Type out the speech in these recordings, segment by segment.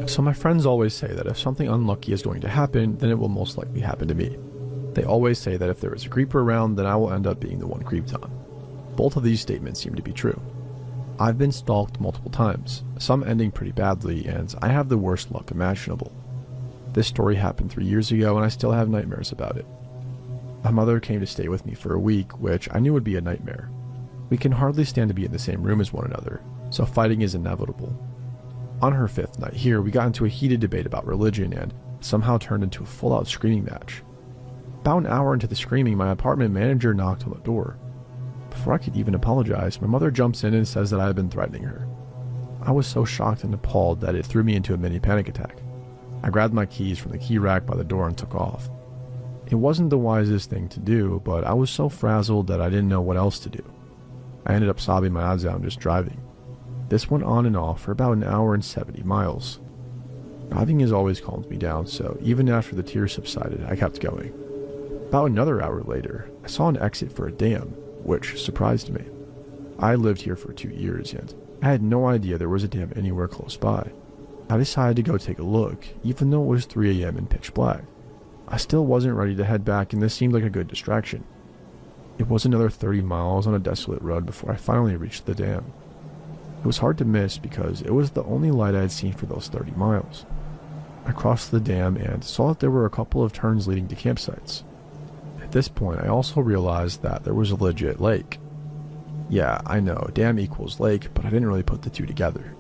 So my friends always say that if something unlucky is going to happen, then it will most likely happen to me. They always say that if there is a creeper around, then I will end up being the one creeped on. Both of these statements seem to be true. I've been stalked multiple times, some ending pretty badly, and I have the worst luck imaginable. This story happened 3 years ago and I still have nightmares about it. My mother came to stay with me for a week, which I knew would be a nightmare. We can hardly stand to be in the same room as one another, so fighting is inevitable. On her 5th night here, we got into a heated debate about religion and somehow turned into a full-out screaming match. About an hour into the screaming, my apartment manager knocked on the door. Before I could even apologize, my mother jumps in and says that I had been threatening her. I was so shocked and appalled that it threw me into a mini panic attack. I grabbed my keys from the key rack by the door and took off. It wasn't the wisest thing to do, but I was so frazzled that I didn't know what else to do. I ended up sobbing my eyes out and just driving. This went on and off for about an hour and 70 miles. Driving has always calmed me down, so even after the tears subsided, I kept going. About another hour later, I saw an exit for a dam, which surprised me. I lived here for 2 years and I had no idea there was a dam anywhere close by. I decided to go take a look, even though it was 3 a.m. and pitch black. I still wasn't ready to head back and this seemed like a good distraction. It was another 30 miles on a desolate road before I finally reached the dam. It was hard to miss because it was the only light I had seen for those 30 miles. I crossed the dam and saw that there were a couple of turns leading to campsites. At this point, I also realized that there was a legit lake. Yeah, I know, dam equals lake, but I didn't really put the two together.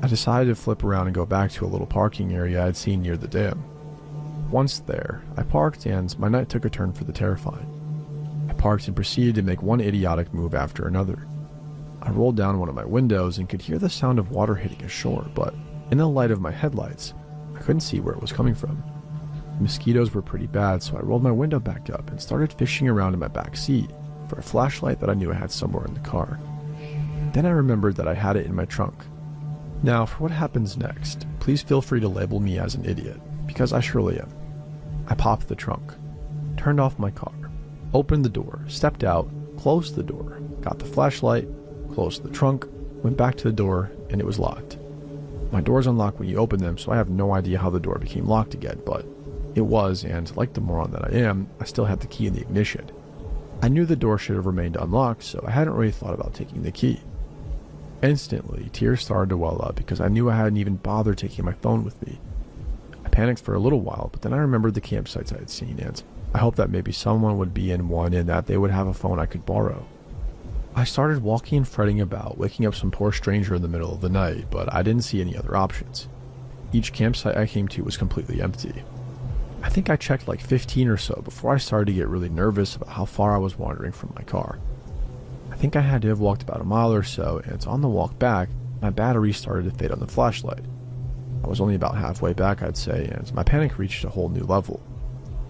I decided to flip around and go back to a little parking area I had seen near the dam. Once there, I parked and my night took a turn for the terrifying. I parked and proceeded to make one idiotic move after another. I rolled down one of my windows and could hear the sound of water hitting ashore, but in the light of my headlights, I couldn't see where it was coming from. The mosquitoes were pretty bad, so I rolled my window back up and started fishing around in my back seat for a flashlight that I knew I had somewhere in the car. Then I remembered that I had it in my trunk. Now, for what happens next, please feel free to label me as an idiot, because I surely am. I popped the trunk, turned off my car, opened the door, stepped out, closed the door, got the flashlight, closed the trunk, went back to the door, and it was locked. My doors unlock when you open them, so I have no idea how the door became locked again, but it was, and like the moron that I am, I still had the key in the ignition. I knew the door should have remained unlocked, so I hadn't really thought about taking the key. Instantly, tears started to well up because I knew I hadn't even bothered taking my phone with me. I panicked for a little while, but then I remembered the campsites I had seen, and I hoped that maybe someone would be in one and that they would have a phone I could borrow. I started walking and fretting about waking up some poor stranger in the middle of the night, but I didn't see any other options. Each campsite I came to was completely empty. I think I checked like 15 or so before I started to get really nervous about how far I was wandering from my car. I think I had to have walked about a mile or so, and on the walk back, my battery started to fade on the flashlight. I was only about halfway back, I'd say, and my panic reached a whole new level.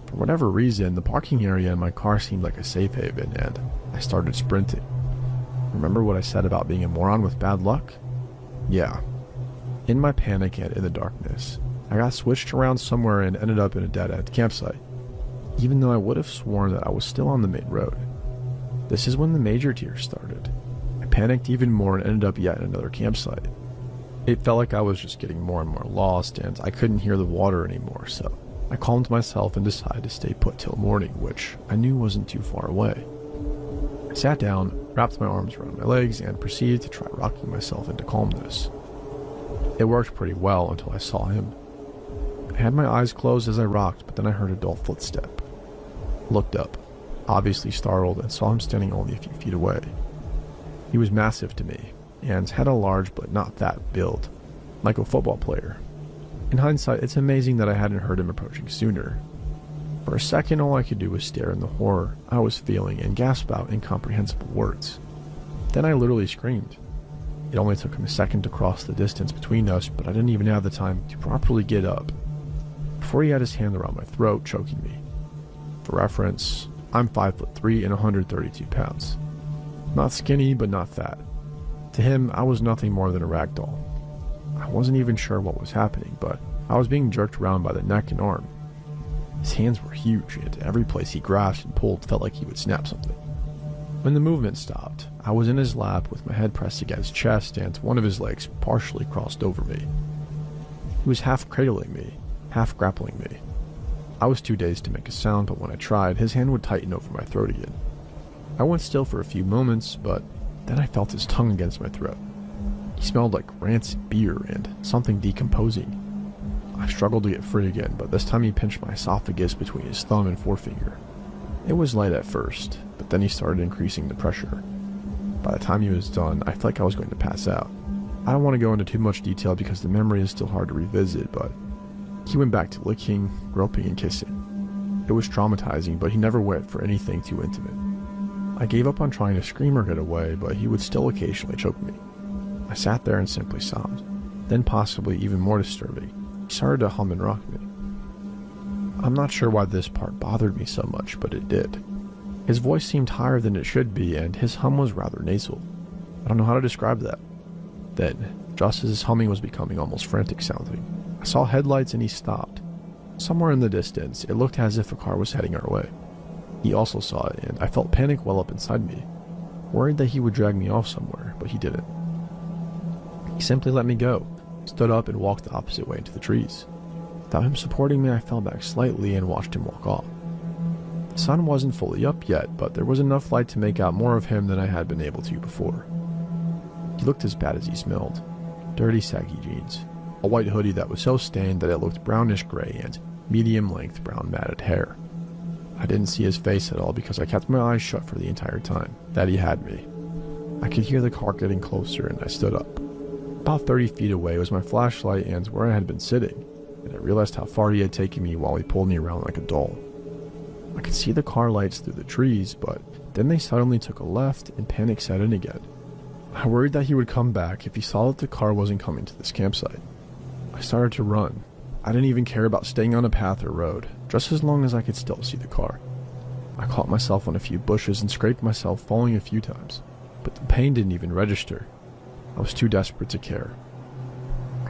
For whatever reason, the parking area in my car seemed like a safe haven, and I started sprinting. Remember what I said about being a moron with bad luck? Yeah. In my panic and in the darkness, I got switched around somewhere and ended up in a dead-end campsite, even though I would have sworn that I was still on the main road. This is when the major tears started. I panicked even more and ended up yet in another campsite. It felt like I was just getting more and more lost, and I couldn't hear the water anymore, so I calmed myself and decided to stay put till morning, which I knew wasn't too far away. I sat down, wrapped my arms around my legs, and proceeded to try rocking myself into calmness. It worked pretty well until I saw him. I had my eyes closed as I rocked, but then I heard a dull footstep. I looked up, obviously startled, and saw him standing only a few feet away. He was massive to me, and had a large but not fat build, like a football player. In hindsight, it's amazing that I hadn't heard him approaching sooner. For a second, all I could do was stare in the horror I was feeling and gasp out incomprehensible words. Then I literally screamed. It only took him a second to cross the distance between us, but I didn't even have the time to properly get up before he had his hand around my throat, choking me. For reference, I'm 5'3" and 132 pounds. Not skinny, but not fat. To him, I was nothing more than a rag doll. I wasn't even sure what was happening, but I was being jerked around by the neck and arm. His hands were huge, and every place he grasped and pulled felt like he would snap something. When the movement stopped, I was in his lap with my head pressed against his chest and one of his legs partially crossed over me. He was half cradling me, half grappling me. I was too dazed to make a sound, but when I tried, his hand would tighten over my throat again. I went still for a few moments, but then I felt his tongue against my throat. He smelled like rancid beer and something decomposing. I struggled to get free again, but this time he pinched my esophagus between his thumb and forefinger. It was light at first, but then he started increasing the pressure. By the time he was done, I felt like I was going to pass out. I don't want to go into too much detail because the memory is still hard to revisit, but he went back to licking, groping, and kissing. It was traumatizing, but he never went for anything too intimate. I gave up on trying to scream or get away, but he would still occasionally choke me. I sat there and simply sobbed. Then, possibly even more disturbing, he started to hum and rock me. I'm not sure why this part bothered me so much, but it did. His voice seemed higher than it should be, and his hum was rather nasal. I don't know how to describe that. Then, just as his humming was becoming almost frantic sounding, I saw headlights and he stopped. Somewhere in the distance, it looked as if a car was heading our way. He also saw it, and I felt panic well up inside me, worried that he would drag me off somewhere, but he didn't. He simply let me go, stood up, and walked the opposite way into the trees. Without him supporting me, I fell back slightly and watched him walk off. The sun wasn't fully up yet, but there was enough light to make out more of him than I had been able to before. He looked as bad as he smelled. Dirty, saggy jeans, a white hoodie that was so stained that it looked brownish gray, and medium-length brown matted hair. I didn't see his face at all because I kept my eyes shut for the entire time that he had me. I could hear the car getting closer, and I stood up. About 30 feet away was my flashlight and where I had been sitting, and I realized how far he had taken me while he pulled me around like a doll. I could see the car lights through the trees, but then they suddenly took a left and panic set in again. I worried that he would come back if he saw that the car wasn't coming to this campsite. I started to run. I didn't even care about staying on a path or road, just as long as I could still see the car. I caught myself on a few bushes and scraped myself, falling a few times, but the pain didn't even register. I was too desperate to care.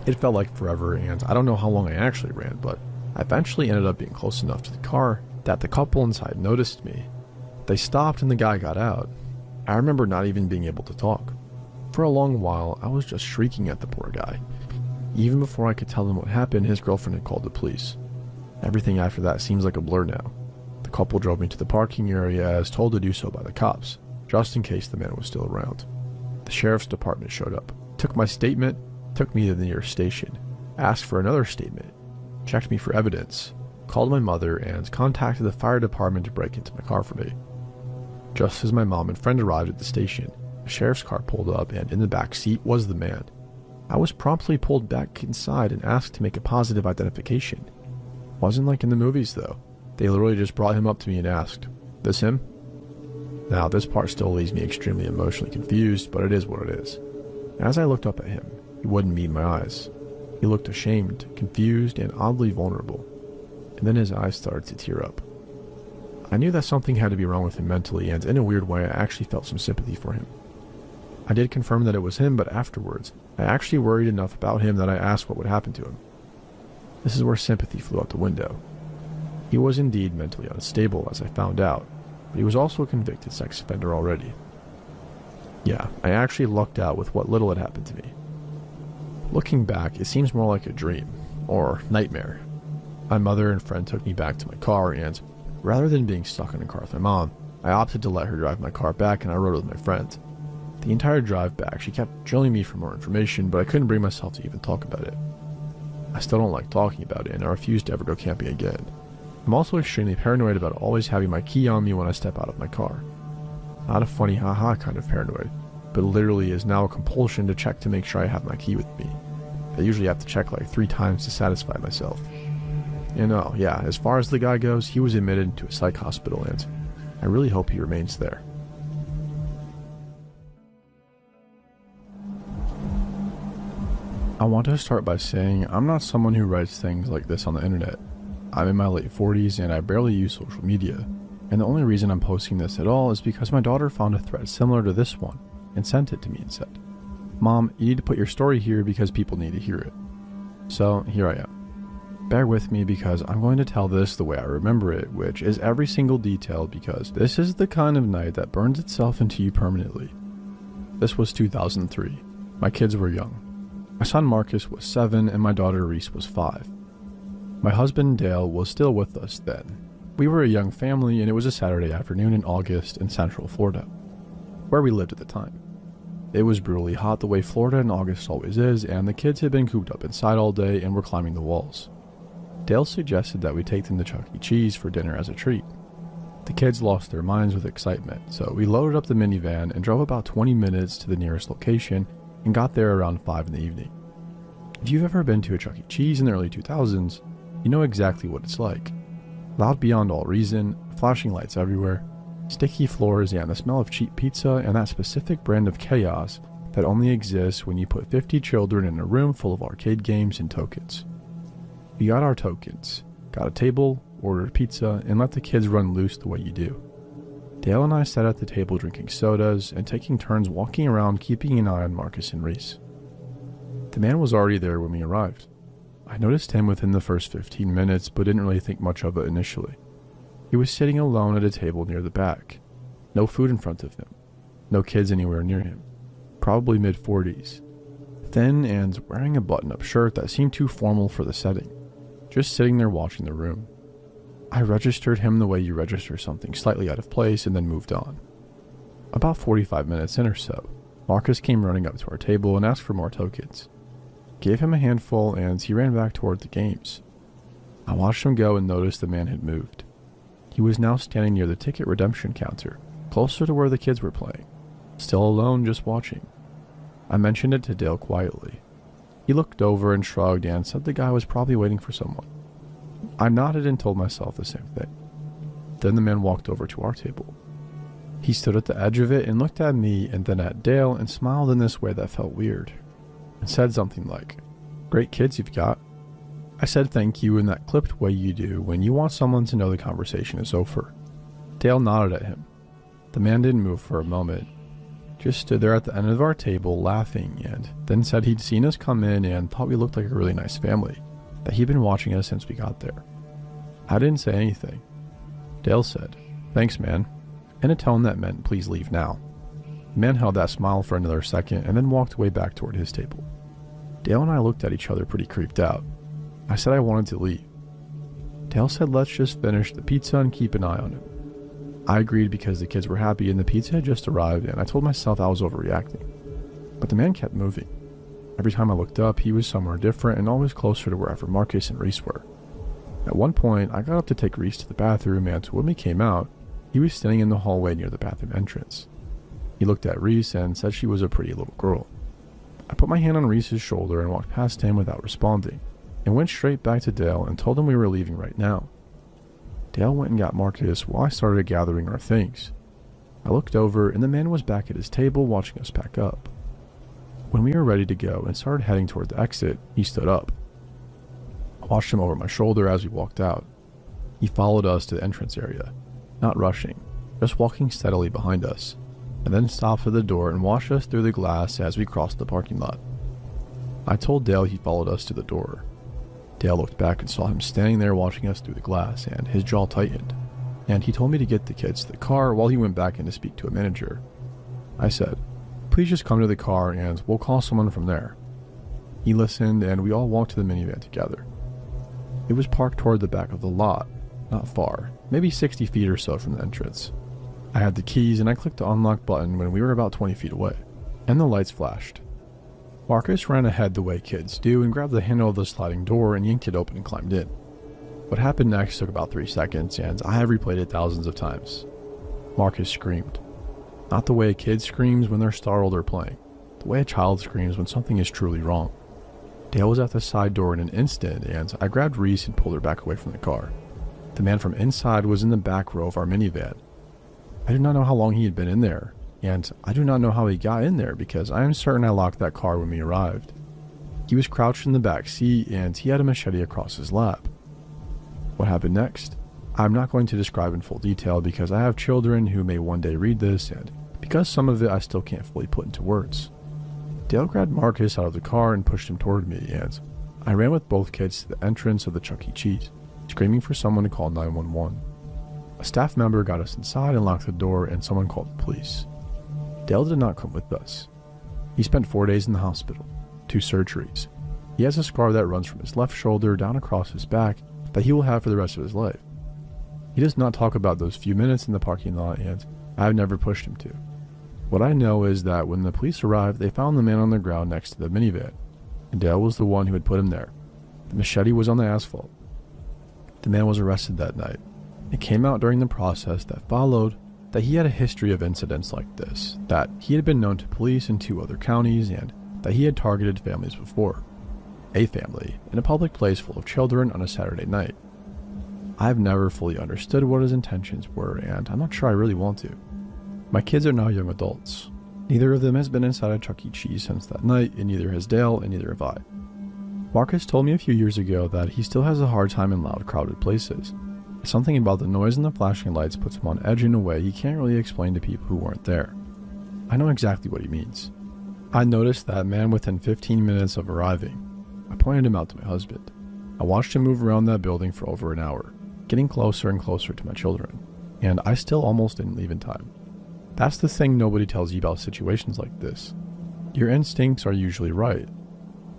It felt like forever, and I don't know how long I actually ran, but I eventually ended up being close enough to the car that the couple inside noticed me. They stopped and the guy got out. I remember not even being able to talk. For a long while, I was just shrieking at the poor guy. Even before I could tell him what happened, his girlfriend had called the police. Everything after that seems like a blur now. The couple drove me to the parking area as told to do so by the cops, just in case the man was still around. The sheriff's department showed up, took my statement, took me to the nearest station, asked for another statement, checked me for evidence, called my mother, and contacted the fire department to break into my car for me. Just as my mom and friend arrived at the station, the sheriff's car pulled up, and in the back seat was the man. I was promptly pulled back inside and asked to make a positive identification. Wasn't like in the movies though. They literally just brought him up to me and asked, "This him?" Now this part still leaves me extremely emotionally confused, but it is what it is. As I looked up at him, he wouldn't meet my eyes. He looked ashamed, confused, and oddly vulnerable. And then his eyes started to tear up. I knew that something had to be wrong with him mentally, and in a weird way I actually felt some sympathy for him. I did confirm that it was him, but afterwards, I actually worried enough about him that I asked what would happen to him. This is where sympathy flew out the window. He was indeed mentally unstable, as I found out, but he was also a convicted sex offender already. Yeah, I actually lucked out with what little had happened to me. Looking back, it seems more like a dream, or nightmare. My mother and friend took me back to my car, and rather than being stuck in a car with my mom, I opted to let her drive my car back and I rode with my friend. The entire drive back, she kept drilling me for more information, but I couldn't bring myself to even talk about it. I still don't like talking about it, and I refuse to ever go camping again. I'm also extremely paranoid about always having my key on me when I step out of my car. Not a funny haha kind of paranoid, but literally is now a compulsion to check to make sure I have my key with me. I usually have to check like 3 times to satisfy myself. And oh yeah, as far as the guy goes, he was admitted to a psych hospital, and I really hope he remains there. I want to start by saying I'm not someone who writes things like this on the internet. I'm in my late 40s and I barely use social media, and the only reason I'm posting this at all is because my daughter found a thread similar to this one and sent it to me and said, "Mom, you need to put your story here because people need to hear it." So here I am. Bear with me because I'm going to tell this the way I remember it, which is every single detail, because this is the kind of night that burns itself into you permanently. This was 2003. My kids were young. My son Marcus was 7 and my daughter Reese was 5. My husband Dale was still with us then. We were a young family and it was a Saturday afternoon in August in Central Florida, where we lived at the time. It was brutally hot the way Florida in August always is, and the kids had been cooped up inside all day and were climbing the walls. Dale suggested that we take them to Chuck E. Cheese for dinner as a treat. The kids lost their minds with excitement, so we loaded up the minivan and drove about 20 minutes to the nearest location and got there around 5 in the evening. If you've ever been to a Chuck E. Cheese in the early 2000s, you know exactly what it's like. Loud beyond all reason, flashing lights everywhere, sticky floors, and the smell of cheap pizza and that specific brand of chaos that only exists when you put 50 children in a room full of arcade games and tokens. We got our tokens, got a table, ordered pizza, and let the kids run loose the way you do. Dale and I sat at the table drinking sodas and taking turns walking around keeping an eye on Marcus and Reese. The man was already there when we arrived. I noticed him within the first 15 minutes, but didn't really think much of it initially. He was sitting alone at a table near the back. No food in front of him. No kids anywhere near him. Probably mid-40s. Thin and wearing a button-up shirt that seemed too formal for the setting. Just sitting there watching the room. I registered him the way you register something slightly out of place and then moved on. About 45 minutes in or so, Marcus came running up to our table and asked for more tokens. Gave him a handful and he ran back toward the games. I watched him go and noticed the man had moved. He was now standing near the ticket redemption counter, closer to where the kids were playing. Still alone, just watching. I mentioned it to Dale quietly. He looked over and shrugged and said the guy was probably waiting for someone. I nodded and told myself the same thing. Then the man walked over to our table. He stood at the edge of it and looked at me and then at Dale and smiled in this way that felt weird. And said something like, "Great kids you've got." I said thank you in that clipped way you do when you want someone to know the conversation is over. Dale nodded at him. The man didn't move for a moment, just stood there at the end of our table laughing, and then said he'd seen us come in and thought we looked like a really nice family, that he'd been watching us since we got there. I didn't say anything. Dale said, "Thanks, man," in a tone that meant please leave now. The man held that smile for another second and then walked away back toward his table. Dale and I looked at each other pretty creeped out. I said I wanted to leave. Dale said let's just finish the pizza and keep an eye on him. I agreed because the kids were happy and the pizza had just arrived, and I told myself I was overreacting. But the man kept moving. Every time I looked up, he was somewhere different and always closer to wherever Marcus and Reese were. At one point, I got up to take Reese to the bathroom, and when we came out, he was standing in the hallway near the bathroom entrance. He looked at Reese and said she was a pretty little girl. I put my hand on Reese's shoulder and walked past him without responding, and went straight back to Dale and told him we were leaving right now. Dale went and got Marcus while I started gathering our things. I looked over and the man was back at his table watching us pack up. When we were ready to go and started heading toward the exit, he stood up. I watched him over my shoulder as we walked out. He followed us to the entrance area, not rushing, just walking steadily behind us, and then stopped at the door and watched us through the glass as we crossed the parking lot. I told Dale he followed us to the door. Dale looked back and saw him standing there watching us through the glass, and his jaw tightened, and he told me to get the kids to the car while he went back in to speak to a manager. I said, "Please just come to the car and we'll call someone from there." He listened and we all walked to the minivan together. It was parked toward the back of the lot, not far, maybe 60 feet or so from the entrance. I had the keys and I clicked the unlock button when we were about 20 feet away, and the lights flashed. Marcus ran ahead the way kids do and grabbed the handle of the sliding door and yanked it open and climbed in. What happened next took about 3 seconds, and I have replayed it thousands of times. Marcus screamed. Not the way a kid screams when they're startled or playing, the way a child screams when something is truly wrong. Dale was at the side door in an instant, and I grabbed Reese and pulled her back away from the car. The man from inside was in the back row of our minivan. I do not know how long he had been in there, and I do not know how he got in there because I am certain I locked that car when we arrived. He was crouched in the back seat and he had a machete across his lap. What happened next? I'm not going to describe in full detail because I have children who may one day read this, and because some of it I still can't fully put into words. Dale grabbed Marcus out of the car and pushed him toward me, and I ran with both kids to the entrance of the Chuck E. Cheese, screaming for someone to call 911. A staff member got us inside and locked the door, and someone called the police. Dale did not come with us. He spent 4 days in the hospital. 2 surgeries. He has a scar that runs from his left shoulder down across his back that he will have for the rest of his life. He does not talk about those few minutes in the parking lot, and I have never pushed him to. What I know is that when the police arrived, they found the man on the ground next to the minivan, and Dale was the one who had put him there. The machete was on the asphalt. The man was arrested that night. It came out during the process that followed that he had a history of incidents like this, that he had been known to police in 2 other counties, and that he had targeted families before. A family in a public place full of children on a Saturday night. I've never fully understood what his intentions were, and I'm not sure I really want to. My kids are now young adults. Neither of them has been inside a Chuck E. Cheese since that night, and neither has Dale, and neither have I. Marcus told me a few years ago that he still has a hard time in loud, crowded places. Something about the noise and the flashing lights puts him on edge in a way he can't really explain to people who weren't there. I know exactly what he means. I noticed that man within 15 minutes of arriving. I pointed him out to my husband. I watched him move around that building for over an hour, getting closer and closer to my children, and I still almost didn't leave in time. That's the thing nobody tells you about situations like this. Your instincts are usually right.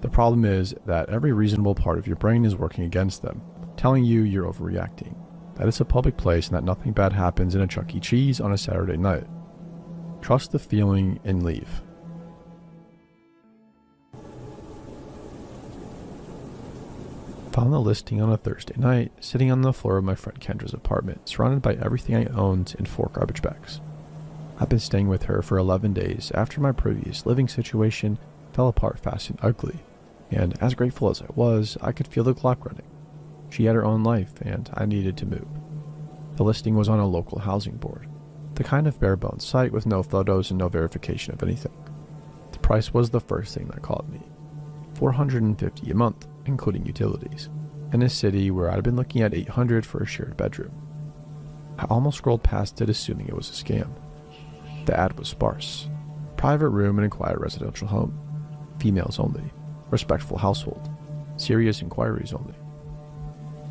The problem is that every reasonable part of your brain is working against them, telling you you're overreacting, that it's a public place and that nothing bad happens in a Chuck E. Cheese on a Saturday night. Trust the feeling and leave. Found the listing on a Thursday night, sitting on the floor of my friend Kendra's apartment, surrounded by everything I owned in 4 garbage bags. I've been staying with her for 11 days after my previous living situation fell apart fast and ugly, and as grateful as I was, I could feel the clock running. She had her own life, and I needed to move. The listing was on a local housing board, the kind of bare-bones site with no photos and no verification of anything. The price was the first thing that caught me. $450 a month, including utilities, in a city where I'd been looking at $800 for a shared bedroom. I almost scrolled past it, assuming it was a scam. The ad was sparse. Private room in a quiet residential home. Females only. Respectful household. Serious inquiries only.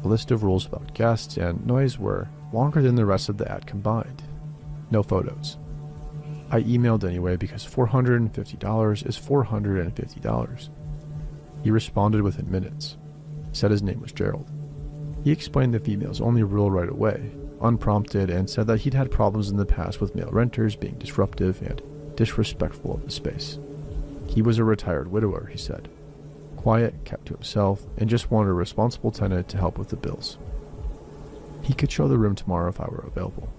A list of rules about guests and noise were longer than the rest of the ad combined. No photos. I emailed anyway because $450 is $450. He responded within minutes. Said his name was Gerald. He explained the females only rule right away, unprompted, and said that he'd had problems in the past with male renters being disruptive and disrespectful of the space. He was a retired widower, he said. Quiet, kept to himself, and just wanted a responsible tenant to help with the bills. He could show the room tomorrow if I were available.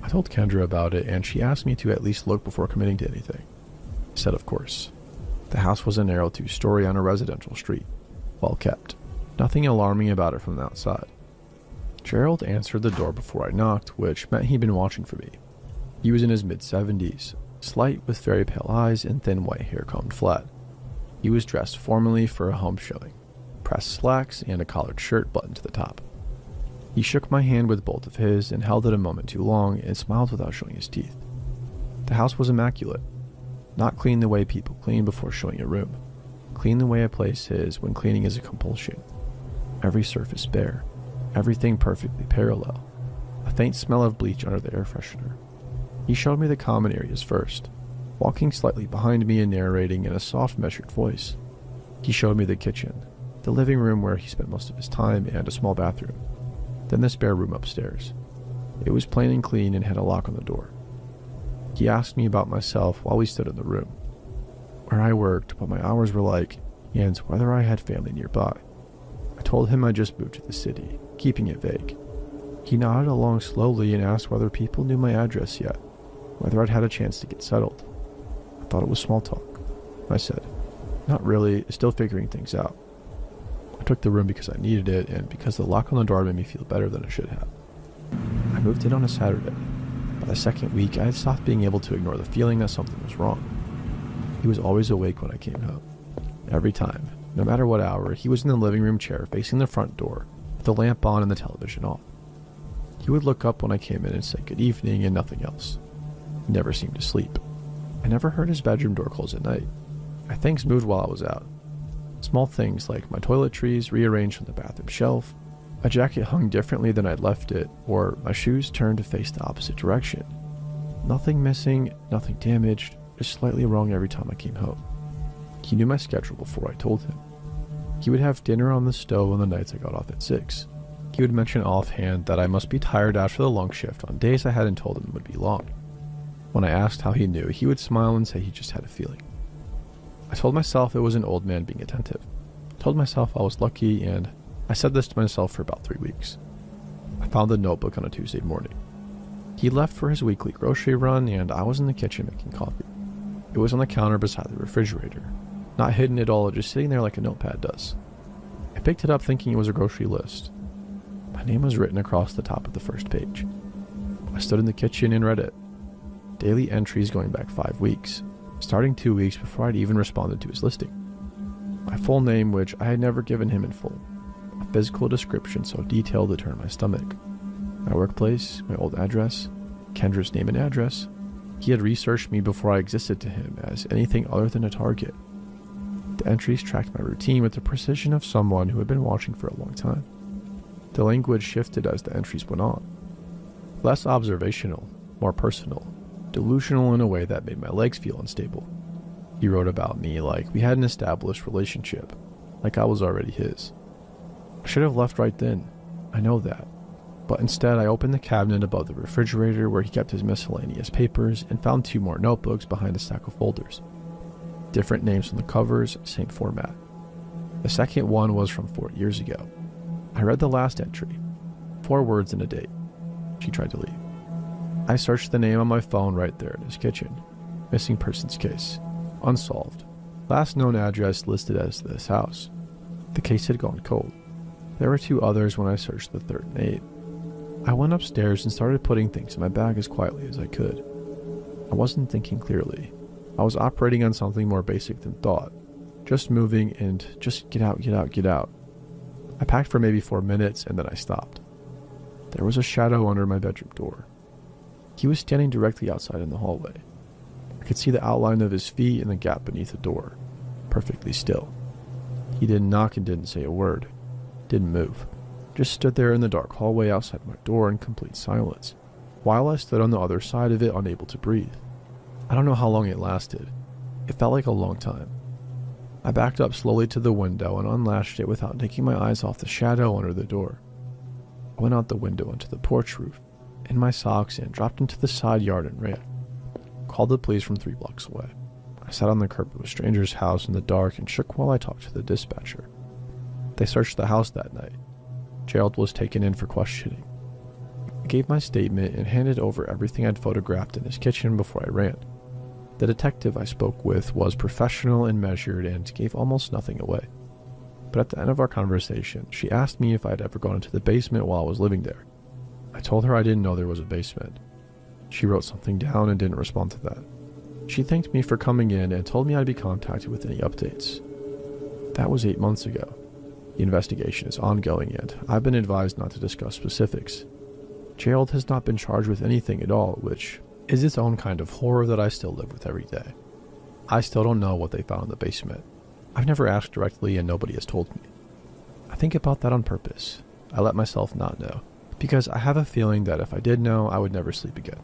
I told Kendra about it, and she asked me to at least look before committing to anything. I said of course. The house was a narrow 2-story on a residential street. Well kept. Nothing alarming about it from the outside. Gerald answered the door before I knocked, which meant he'd been watching for me. He was in his mid-70s, slight with very pale eyes and thin white hair combed flat. He was dressed formally for a home showing, pressed slacks and a collared shirt buttoned to the top. He shook my hand with both of his and held it a moment too long and smiled without showing his teeth. The house was immaculate. Not clean the way people clean before showing a room. Clean the way a place is when cleaning is a compulsion. Every surface bare. Everything perfectly parallel. A faint smell of bleach under the air freshener. He showed me the common areas first, walking slightly behind me and narrating in a soft, measured voice. He showed me the kitchen, the living room where he spent most of his time, and a small bathroom. Then the spare room upstairs. It was plain and clean and had a lock on the door. He asked me about myself while we stood in the room, where I worked, what my hours were like, and whether I had family nearby. I told him I just moved to the city, keeping it vague. He nodded along slowly and asked whether people knew my address yet, whether I'd had a chance to get settled. I thought it was small talk. I said, not really, still figuring things out. I took the room because I needed it and because the lock on the door made me feel better than I should have. I moved in on a Saturday. By the second week, I had stopped being able to ignore the feeling that something was wrong. He was always awake when I came home. Every time, no matter what hour, he was in the living room chair facing the front door, with the lamp on and the television off. He would look up when I came in and say good evening and nothing else. He never seemed to sleep. I never heard his bedroom door close at night. My things moved while I was out. Small things like my toiletries rearranged on the bathroom shelf, my jacket hung differently than I'd left it, or my shoes turned to face the opposite direction. Nothing missing, nothing damaged, just slightly wrong every time I came home. He knew my schedule before I told him. He would have dinner on the stove on the nights I got off at 6. He would mention offhand that I must be tired after the long shift on days I hadn't told him would be long. When I asked how he knew, he would smile and say he just had a feeling. I told myself it was an old man being attentive. I told myself I was lucky, and I said this to myself for about 3 weeks. I found the notebook on a Tuesday morning. He left for his weekly grocery run, and I was in the kitchen making coffee. It was on the counter beside the refrigerator. Not hidden at all, just sitting there like a notepad does. I picked it up thinking it was a grocery list. My name was written across the top of the first page. I stood in the kitchen and read it. Daily entries going back 5 weeks, starting 2 weeks before I'd even responded to his listing. My full name, which I had never given him in full. A physical description so detailed it turned my stomach. My workplace, my old address, Kendra's name and address. He had researched me before I existed to him as anything other than a target. The entries tracked my routine with the precision of someone who had been watching for a long time. The language shifted as the entries went on. Less observational, more personal, delusional in a way that made my legs feel unstable. He wrote about me like we had an established relationship, like I was already his. I should have left right then, I know that. But instead I opened the cabinet above the refrigerator where he kept his miscellaneous papers and found 2 more notebooks behind a stack of folders. Different names on the covers, same format. The second one was from 4 years ago. I read the last entry. 4 words and a date. She tried to leave. I searched the name on my phone right there in his kitchen. Missing persons case. Unsolved. Last known address listed as this house. The case had gone cold. There were 2 others when I searched the third and 8. I went upstairs and started putting things in my bag as quietly as I could. I wasn't thinking clearly. I was operating on something more basic than thought. Just moving and just get out, get out, get out. I packed for maybe 4 minutes and then I stopped. There was a shadow under my bedroom door. He was standing directly outside in the hallway. I could see the outline of his feet in the gap beneath the door, perfectly still. He didn't knock and didn't say a word. Didn't move. Just stood there in the dark hallway outside my door in complete silence, while I stood on the other side of it unable to breathe. I don't know how long it lasted. It felt like a long time. I backed up slowly to the window and unlatched it without taking my eyes off the shadow under the door. I went out the window onto the porch roof, in my socks, and dropped into the side yard and ran. Called the police from 3 blocks away. I sat on the curb of a stranger's house in the dark and shook while I talked to the dispatcher. They searched the house that night. Gerald was taken in for questioning. I gave my statement and handed over everything I'd photographed in his kitchen before I ran. The detective I spoke with was professional and measured and gave almost nothing away. But at the end of our conversation, she asked me if I had ever gone into the basement while I was living there. I told her I didn't know there was a basement. She wrote something down and didn't respond to that. She thanked me for coming in and told me I'd be contacted with any updates. That was 8 months ago. The investigation is ongoing and I've been advised not to discuss specifics. Gerald has not been charged with anything at all, which is its own kind of horror that I still live with every day. I still don't know what they found in the basement. I've never asked directly and nobody has told me. I think about that on purpose. I let myself not know, because I have a feeling that if I did know, I would never sleep again.